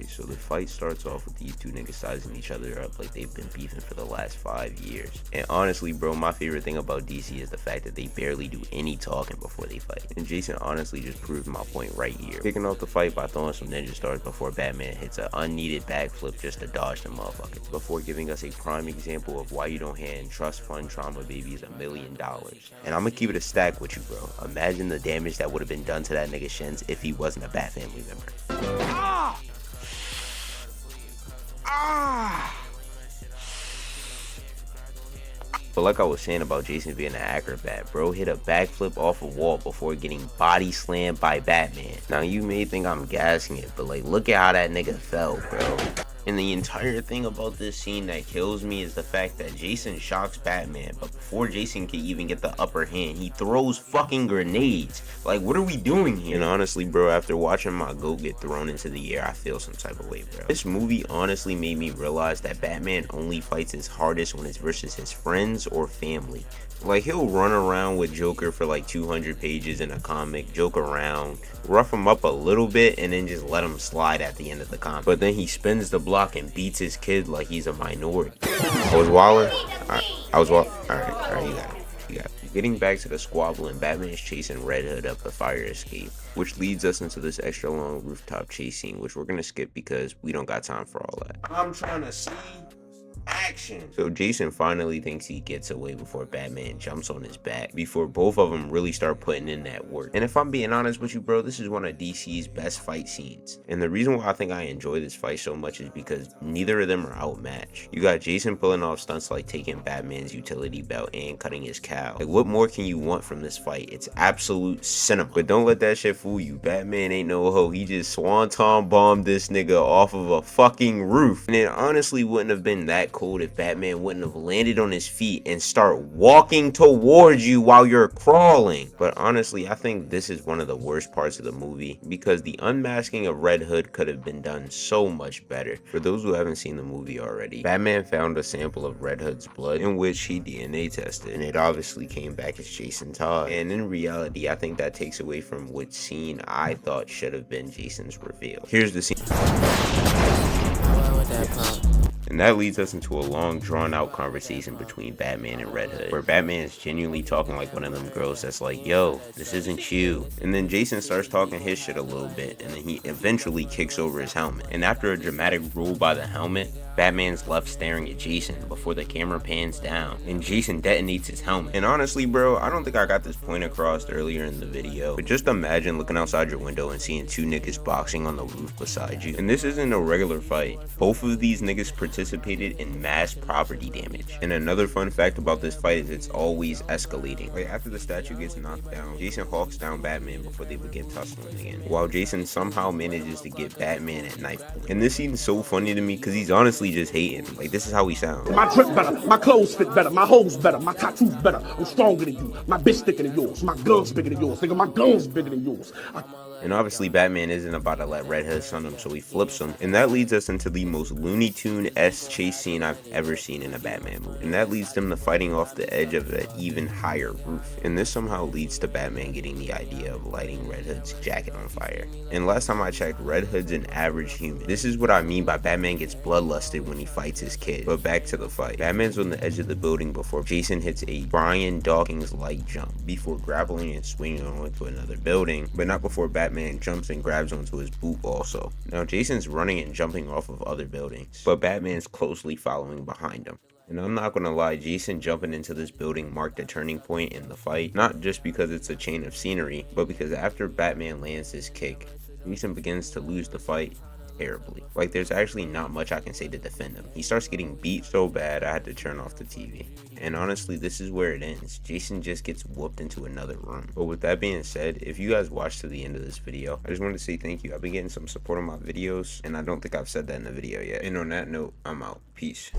Alright, so the fight starts off with these two niggas sizing each other up like they've been beefing for the last 5 years. And honestly, bro, my favorite thing about DC is the fact that they barely do any talking before they fight. And Jason honestly just proved my point right here. Kicking off the fight by throwing some ninja stars before Batman hits an unneeded backflip just to dodge the motherfuckers. Before giving us a prime example of why you don't hand trust fund trauma babies $1 million. And I'm gonna keep it a stack with you, bro. Imagine the damage that would have been done to that nigga Shins if he wasn't a Bat family member. Ah! Ah! But like I was saying about Jason being an acrobat, bro hit a backflip off a wall before getting body slammed by Batman. Now you may think I'm gassing it, but like look at how that nigga fell, bro. And the entire thing about this scene that kills me is the fact that Jason shocks Batman, but before Jason can even get the upper hand, he throws fucking grenades. Like, what are we doing here? And honestly, bro, after watching my goat get thrown into the air, I feel some type of way, bro. This movie honestly made me realize that Batman only fights his hardest when it's versus his friends or family. Like, he'll run around with Joker for like 200 pages in a comic, joke around, rough him up a little bit, and then just let him slide at the end of the comic. But then he spins the block and beats his kid like he's a minority. I was wildin'? Alright, you got it. Getting back to the squabbling, Batman is chasing Red Hood up a fire escape, which leads us into this extra long rooftop chase scene, which we're gonna skip because we don't got time for all that. I'm trying to see action. So Jason finally thinks he gets away before Batman jumps on his back, before both of them really start putting in that work. And if I'm being honest with you, bro, this is one of DC's best fight scenes. And the reason why I think I enjoy this fight so much is because neither of them are outmatched. You got Jason pulling off stunts like taking Batman's utility belt and cutting his cow. Like, what more can you want from this fight? It's absolute cinema. But don't let that shit fool you. Batman ain't no hoe. He just swanton bombed this nigga off of a fucking roof. And it honestly wouldn't have been that cool if Batman wouldn't have landed on his feet and start walking towards you while you're crawling. But honestly, I think this is one of the worst parts of the movie because the unmasking of Red Hood could have been done so much better. For those who haven't seen the movie already, Batman found a sample of Red Hood's blood in which he DNA tested, and it obviously came back as Jason Todd. And in reality, I think that takes away from which scene I thought should have been Jason's reveal. Here's the scene. And that leads us into a long, drawn-out conversation between Batman and Red Hood, where Batman is genuinely talking like one of them girls that's like, yo, this isn't you. And then Jason starts talking his shit a little bit, and then he eventually kicks over his helmet. And after a dramatic roll by the helmet, Batman's left staring at Jason before the camera pans down, and Jason detonates his helmet. And honestly, bro, I don't think I got this point across earlier in the video, but just imagine looking outside your window and seeing two niggas boxing on the roof beside you. And this isn't a regular fight. Both of these niggas participated in mass property damage. And another fun fact about this fight is it's always escalating. Like, after the statue gets knocked down, Jason hawks down Batman before they begin tussling again, while Jason somehow manages to get Batman at knife point. And this scene is so funny to me because he's honestly just hating. Like, this is how he sounds. My drip better, my clothes fit better, my hoes better, my tattoos better, I'm stronger than you, my bitch thicker than yours, my gun's bigger than yours, nigga, my gun's bigger than yours. And obviously Batman isn't about to let Red Hood stun him, so he flips him. And that leads us into the most Looney Tune-esque chase scene I've ever seen in a Batman movie. And that leads them to fighting off the edge of an even higher roof. And this somehow leads to Batman getting the idea of lighting Red Hood's jacket on fire. And last time I checked, Red Hood's an average human. This is what I mean by Batman gets bloodlusted when he fights his kid. But back to the fight. Batman's on the edge of the building before Jason hits a Brian Dawkins-like jump, before grappling and swinging onto another building, but not before Batman jumps and grabs onto his boot also. Now Jason's running and jumping off of other buildings, but Batman's closely following behind him. And I'm not gonna lie, Jason jumping into this building marked a turning point in the fight, not just because it's a chain of scenery, but because after Batman lands his kick, Jason begins to lose the fight terribly. Like, there's actually not much I can say to defend him. He starts getting beat so bad I had to turn off the TV. And honestly, this is where it ends. Jason just gets whooped into another room. But with that being said, if you guys watched to the end of this video, I just wanted to say thank you. I've been getting some support on my videos, and I don't think I've said that in the video yet. And on that note, I'm out. Peace.